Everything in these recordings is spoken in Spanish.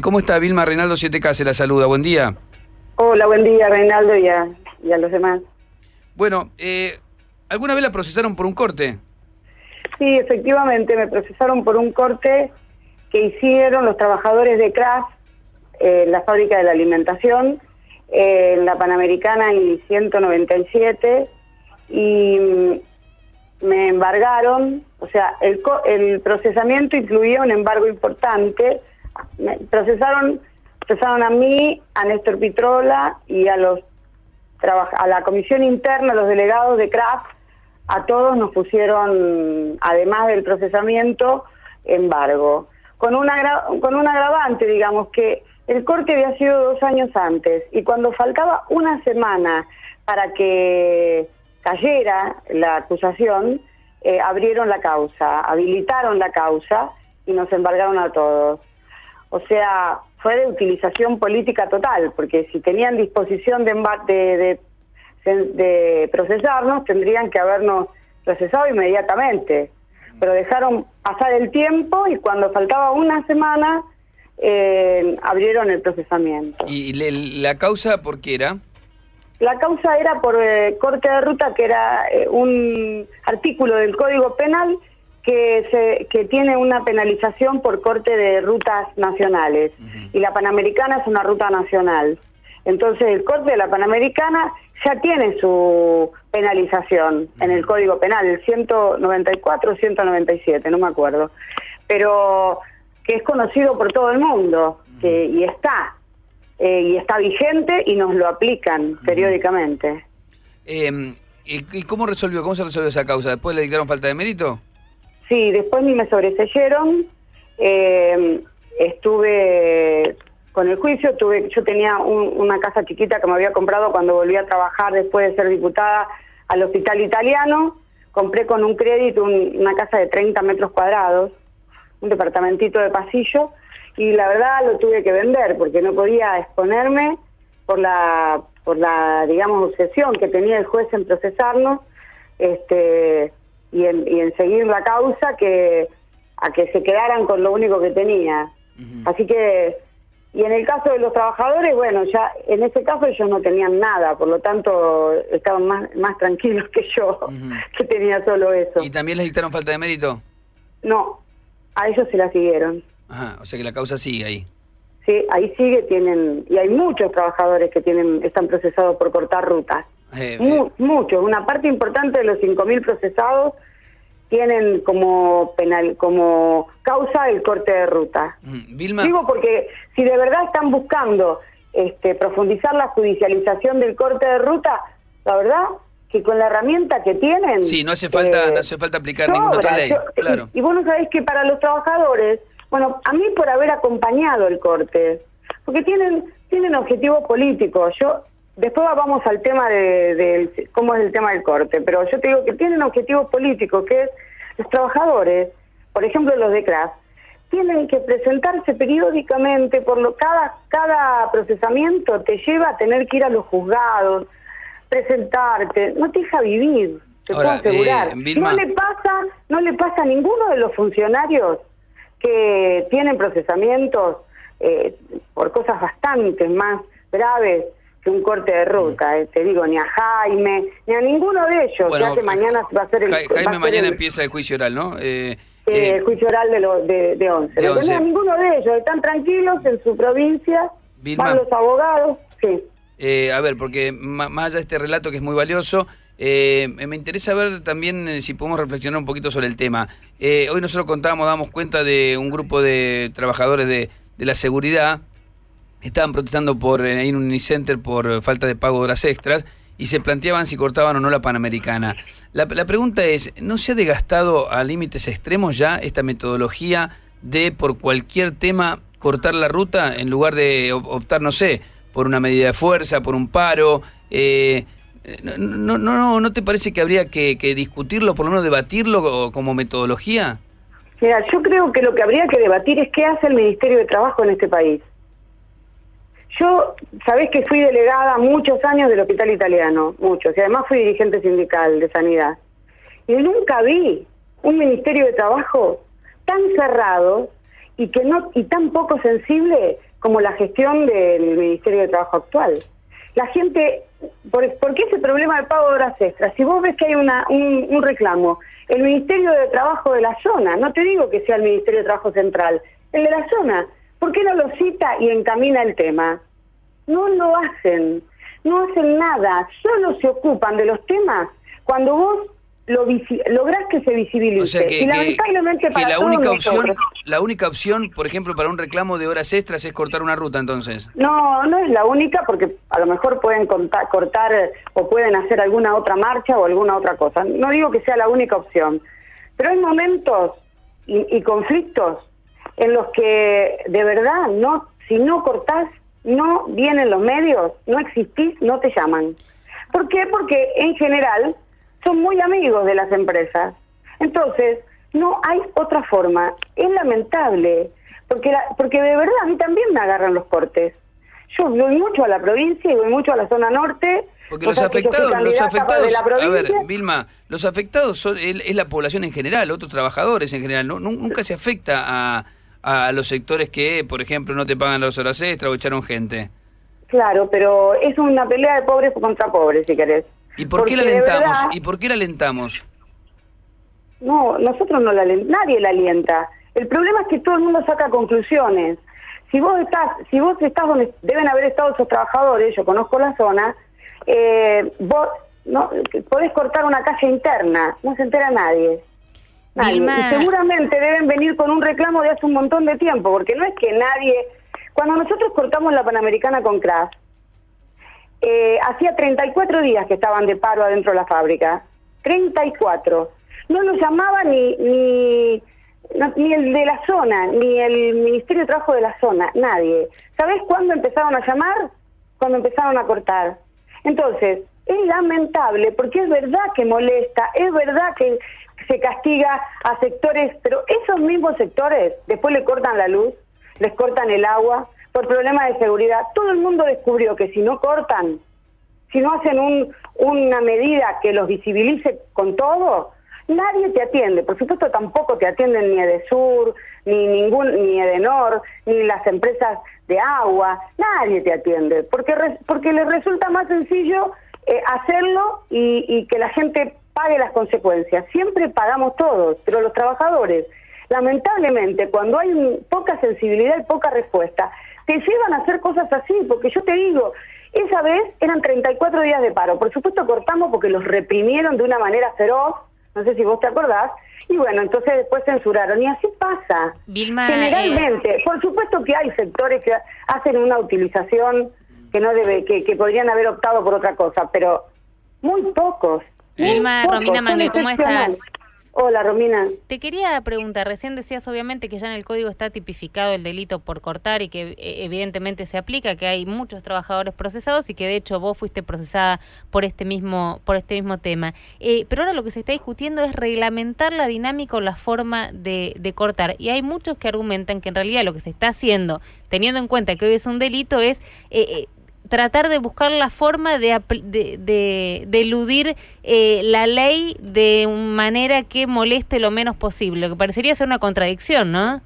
¿Cómo está Vilma? Reinaldo 7K se la saluda, buen día. Hola, buen día, Reinaldo, y a los demás. Bueno, ¿alguna vez la procesaron por un corte? Sí, efectivamente, me procesaron por un corte que hicieron los trabajadores de Kraft, la fábrica de la alimentación, en la Panamericana y 197, y me embargaron. O sea, el procesamiento incluía un embargo importante. Me procesaron a mí, a Néstor Pitrola y a la comisión interna, los delegados de Kraft. A todos nos pusieron, además del procesamiento, embargo. Con un agravante, digamos, que el corte había sido 2 años antes, y cuando faltaba una semana para que cayera la acusación, abrieron la causa, habilitaron la causa y nos embargaron a todos. O sea, fue de utilización política total, porque si tenían disposición de procesarnos, tendrían que habernos procesado inmediatamente. Pero dejaron pasar el tiempo y cuando faltaba una semana, abrieron el procesamiento. ¿Y la causa por qué era? La causa era por corte de ruta, que era un artículo del Código Penal que tiene una penalización por corte de rutas nacionales. Y la Panamericana es una ruta nacional. Entonces el corte de la Panamericana ya tiene su penalización en el Código Penal, el 194 o 197, no me acuerdo. Pero que es conocido por todo el mundo, y está vigente y nos lo aplican periódicamente. ¿Y cómo se resolvió esa causa? ¿Después le dictaron falta de mérito? Sí, después ni me sobreseyeron. Estuve con el juicio. Yo tenía una casa chiquita que me había comprado cuando volví a trabajar después de ser diputada al Hospital Italiano. Compré con un crédito una casa de 30 metros cuadrados, un departamentito de pasillo, y la verdad lo tuve que vender porque no podía exponerme por la digamos, obsesión que tenía el juez en procesarnos, y en seguir la causa, a que se quedaran con lo único que tenía. Así que, y en el caso de los trabajadores, bueno, ya en ese caso ellos no tenían nada, por lo tanto estaban más tranquilos que yo, que tenía solo eso. ¿Y también les dictaron falta de mérito? No, a ellos se la siguieron. Ajá, o sea que la causa sigue ahí. Sí, ahí sigue, y hay muchos trabajadores que están procesados por cortar rutas. Muchos, una parte importante de los 5.000 procesados tienen como causa el corte de ruta. Vilma. Digo porque si de verdad están buscando profundizar la judicialización del corte de ruta, la verdad que con la herramienta que tienen... Sí, no hace falta aplicar ninguna otra ley, claro. Y vos no sabés que para los trabajadores, bueno, a mí por haber acompañado el corte, porque tienen objetivos políticos. Después vamos al tema de cómo es el tema del corte, pero yo te digo que tienen objetivos políticos, que es los trabajadores, por ejemplo los de Kraft, tienen que presentarse periódicamente, cada procesamiento te lleva a tener que ir a los juzgados, presentarte, no te deja vivir, te puedo asegurar. Vilma, no le pasa a ninguno de los funcionarios que tienen procesamientos por cosas bastante más graves que un corte de ruta, te digo, ni a Jaime, ni a ninguno de ellos, bueno, ya que mañana va a ser Jaime mañana empieza el juicio oral, ¿no? El juicio oral de 11. De 11. No, ninguno de ellos, están tranquilos en su provincia, Vilma, van los abogados, sí. A ver, porque más allá de este relato que es muy valioso, me interesa ver también si podemos reflexionar un poquito sobre el tema. Hoy nosotros damos cuenta de un grupo de trabajadores de la seguridad. Estaban protestando ahí en un Unicenter por falta de pago de horas extras y se planteaban si cortaban o no la Panamericana. La pregunta es, ¿no se ha desgastado a límites extremos ya esta metodología de por cualquier tema cortar la ruta en lugar de optar, no sé, por una medida de fuerza, por un paro? ¿No te parece que habría que discutirlo, por lo menos debatirlo como metodología? Mira, yo creo que lo que habría que debatir es qué hace el Ministerio de Trabajo en este país. Yo, sabés que fui delegada muchos años del Hospital Italiano, muchos, y además fui dirigente sindical de Sanidad. Y nunca vi un Ministerio de Trabajo tan cerrado y tan poco sensible como la gestión del Ministerio de Trabajo actual. La gente, ¿por qué ese problema del pago de horas extras? Si vos ves que hay un reclamo, el Ministerio de Trabajo de la zona, no te digo que sea el Ministerio de Trabajo Central, el de la zona, ¿por qué no lo cita y encamina el tema? No lo hacen, no hacen nada, solo se ocupan de los temas cuando vos lográs que se visibilice. O sea y lamentablemente que para la todos única nosotros, opción, por ejemplo, para un reclamo de horas extras es cortar una ruta, entonces. No, no es la única, porque a lo mejor pueden cortar o pueden hacer alguna otra marcha o alguna otra cosa. No digo que sea la única opción, pero hay momentos y conflictos en los que de verdad si no cortás, no vienen los medios, no existís, no te llaman. ¿Por qué? Porque en general son muy amigos de las empresas. Entonces, no hay otra forma. Es lamentable, porque de verdad a mí también me agarran los cortes. Yo voy mucho a la provincia y voy mucho a la zona norte. Porque los afectados, de la provincia. a ver, Vilma, los afectados es la población en general, otros trabajadores en general. Nunca se afecta a los sectores que, por ejemplo, no te pagan las horas extras o echaron gente. Claro, pero es una pelea de pobres contra pobres, si querés. ¿Y por qué la alentamos? ¿Y por qué la alentamos? No, nosotros nadie la alienta. El problema es que todo el mundo saca conclusiones. Si vos estás donde deben haber estado esos trabajadores, yo conozco la zona, vos no podés cortar una calle interna, no se entera nadie. Vilma... Y seguramente deben venir con un reclamo de hace un montón de tiempo, porque no es que nadie... Cuando nosotros cortamos la Panamericana con CRAS, hacía 34 días que estaban de paro adentro de la fábrica. 34. No nos llamaba ni el de la zona, ni el Ministerio de Trabajo de la zona, nadie. ¿Sabés cuándo empezaron a llamar? Cuando empezaron a cortar. Entonces, es lamentable, porque es verdad que molesta, es verdad que se castiga a sectores, pero esos mismos sectores después le cortan la luz, les cortan el agua, por problemas de seguridad. Todo el mundo descubrió que si no cortan, si no hacen una medida que los visibilice con todo, nadie te atiende. Por supuesto tampoco te atienden ni Edesur, ni Edenor, ni las empresas de agua, nadie te atiende, porque les resulta más sencillo hacerlo y que la gente pague las consecuencias. Siempre pagamos todos, pero los trabajadores, lamentablemente, cuando hay poca sensibilidad y poca respuesta, te llevan a hacer cosas así, porque yo te digo, esa vez eran 34 días de paro. Por supuesto cortamos porque los reprimieron de una manera feroz, no sé si vos te acordás, y bueno, entonces después censuraron, y así pasa. Vilma, generalmente, por supuesto que hay sectores que hacen una utilización que no debe, que podrían haber optado por otra cosa, pero muy pocos. Vilma, Romina Mangue, ¿cómo estás? Hola, Romina. Te quería preguntar, recién decías obviamente que ya en el código está tipificado el delito por cortar y que evidentemente se aplica, que hay muchos trabajadores procesados y que de hecho vos fuiste procesada por este mismo tema. Pero ahora lo que se está discutiendo es reglamentar la dinámica o la forma de cortar. Y hay muchos que argumentan que en realidad lo que se está haciendo, teniendo en cuenta que hoy es un delito, es... tratar de buscar la forma de eludir la ley de manera que moleste lo menos posible, que parecería ser una contradicción, ¿no?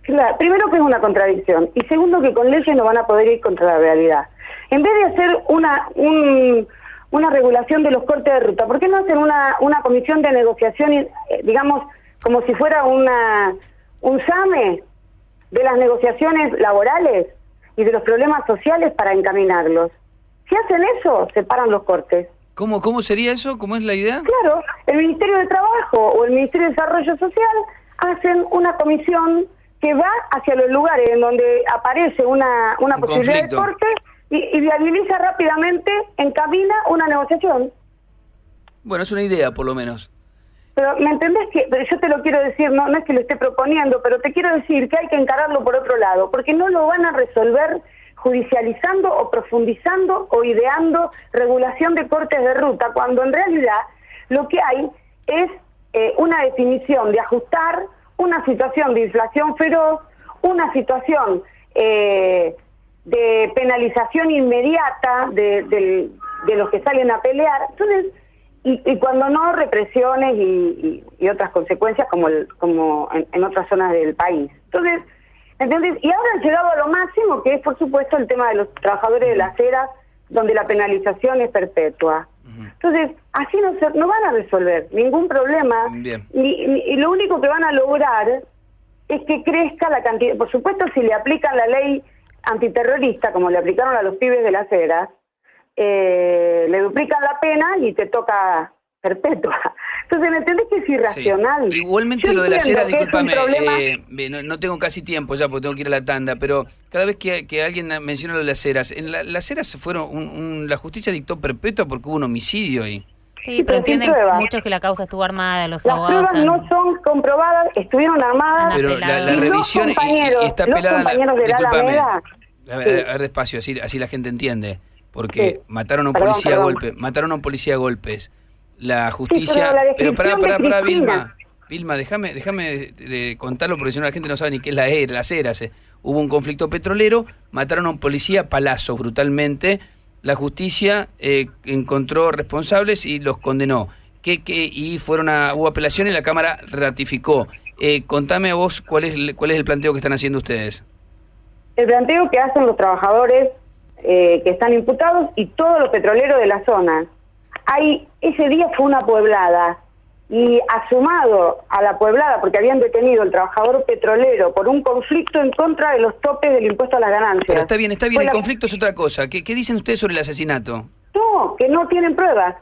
Claro, primero que es una contradicción, y segundo que con leyes no van a poder ir contra la realidad. En vez de hacer una regulación de los cortes de ruta, ¿por qué no hacen una comisión de negociación, digamos, como si fuera un SAME de las negociaciones laborales y de los problemas sociales para encaminarlos? Si hacen eso, se paran los cortes. ¿Cómo sería eso? ¿Cómo es la idea? Claro, el Ministerio de Trabajo o el Ministerio de Desarrollo Social hacen una comisión que va hacia los lugares en donde aparece una posibilidad de corte y viabiliza rápidamente, encamina una negociación. Bueno, es una idea, por lo menos. Pero, ¿me entendés? Pero yo te lo quiero decir, no es que lo esté proponiendo, pero te quiero decir que hay que encararlo por otro lado, porque no lo van a resolver judicializando o profundizando o ideando regulación de cortes de ruta, cuando en realidad lo que hay es una definición de ajustar una situación de inflación feroz, una situación de penalización inmediata de los que salen a pelear. Entonces, y cuando no, represiones y otras consecuencias como en otras zonas del país. Entonces, ¿Entendés? Y ahora han llegado a lo máximo, que es, por supuesto, el tema de los trabajadores de las eras, donde la penalización es perpetua. Entonces, así no van a resolver ningún problema. Bien. Y lo único que van a lograr es que crezca la cantidad. Por supuesto, si le aplican la ley antiterrorista, como le aplicaron a los pibes de las eras, le duplican la pena y te toca perpetua. Entonces, ¿me entendés que es irracional? Sí. Igualmente Yo lo de las eras, entiendo que discúlpame, no tengo casi tiempo ya porque tengo que ir a la tanda, pero cada vez que alguien menciona lo de las eras, las eras fueron, la justicia dictó perpetua porque hubo un homicidio ahí. Sí, pero entienden muchos que la causa estuvo armada, los Las abogados... pruebas no son comprobadas, estuvieron armadas. Pero la revisión y está pelada... Discúlpame, a ver despacio, así la gente entiende. Porque sí. mataron a un policía a golpes, mataron a un policía a golpes. La justicia... Sí, pero pará, Vilma, déjame de contarlo porque si no la gente no sabe ni qué es las eras. Hubo un conflicto petrolero, mataron a un policía a palazos brutalmente. La justicia encontró responsables y los condenó. Y hubo apelación y la Cámara ratificó. Contame a vos cuál es el planteo que están haciendo ustedes. El planteo que hacen los trabajadores que están imputados y todos los petroleros de la zona. Ese día fue una pueblada y asumado a la pueblada, porque habían detenido al trabajador petrolero por un conflicto en contra de los topes del impuesto a las ganancias. Pero está bien, el conflicto es otra cosa. ¿Qué dicen ustedes sobre el asesinato? No, que no tienen pruebas.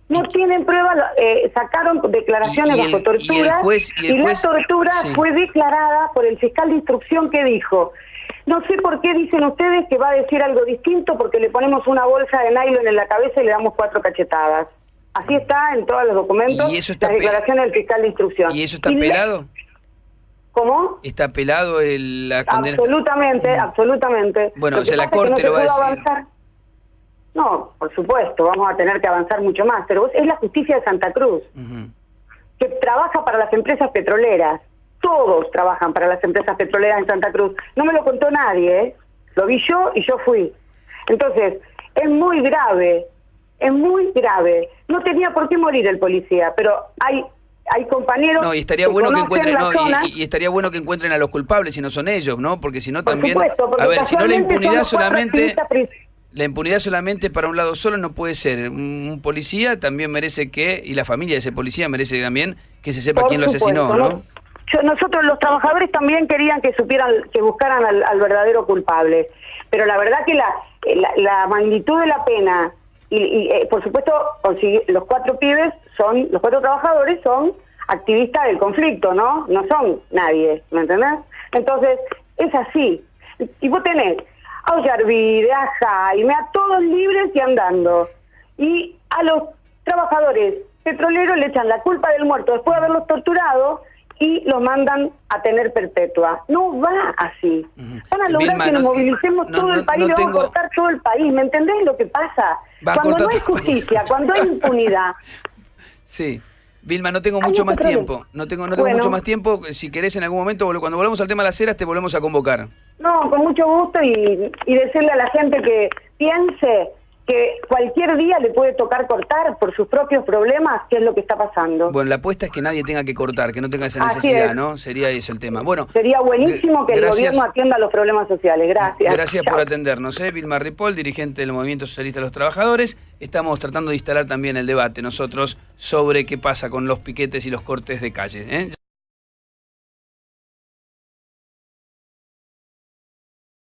No tienen pruebas, sacaron declaraciones bajo tortura y la tortura fue declarada por el fiscal de instrucción que dijo: no sé por qué dicen ustedes que va a decir algo distinto porque le ponemos una bolsa de nylon en la cabeza y le damos 4 cachetadas. Así está en todos los documentos, ¿Y eso está la declaración del fiscal de instrucción. ¿Y eso está pelado? ¿Cómo? ¿Está pelado la condena? Absolutamente. Bueno, o sea, la Corte lo va a decir. Avanzar. No, por supuesto, vamos a tener que avanzar mucho más, pero es la justicia de Santa Cruz, que trabaja para las empresas petroleras. Todos trabajan para las empresas petroleras en Santa Cruz. No me lo contó nadie, lo vi yo y yo fui. Entonces, es muy grave, No tenía por qué morir el policía, pero hay compañeros... No, y estaría bueno que encuentren, y estaría bueno que encuentren a los culpables si no son ellos, ¿no? Porque si no también... Supuesto, a ver, si no la impunidad solamente... La impunidad solamente para un lado solo no puede ser. Un policía también merece y la familia de ese policía merece también que se sepa quién lo asesinó, ¿no? Nosotros, los trabajadores, también querían que buscaran al verdadero culpable. Pero la verdad que la magnitud de la pena, y por supuesto, los 4 pibes los 4 trabajadores son activistas del conflicto, ¿no? No son nadie, ¿me entendés? Entonces, es así. Y vos tenés a Ollarvide, a Jaime, a todos libres y andando. Y a los trabajadores petroleros le echan la culpa del muerto después de haberlos torturado y los mandan a tener perpetua. No va así. Van a lograr que nos movilicemos todo el país, vamos a cortar todo el país. ¿Me entendés lo que pasa? Cuando no hay justicia, cuando hay impunidad. Sí. Vilma, no tengo mucho más tiempo. No tengo mucho más tiempo. Si querés en algún momento, cuando volvamos al tema de las eras, te volvemos a convocar. No, con mucho gusto y decirle a la gente que piense que cualquier día le puede tocar cortar por sus propios problemas, qué es lo que está pasando. Bueno, la apuesta es que nadie tenga que cortar, que no tenga esa necesidad, ¿no? Sería eso el tema. Bueno, sería buenísimo que el gobierno atienda los problemas sociales. Gracias. Gracias por atendernos. Vilma Ripoll, dirigente del Movimiento Socialista de los Trabajadores. Estamos tratando de instalar también el debate nosotros sobre qué pasa con los piquetes y los cortes de calle,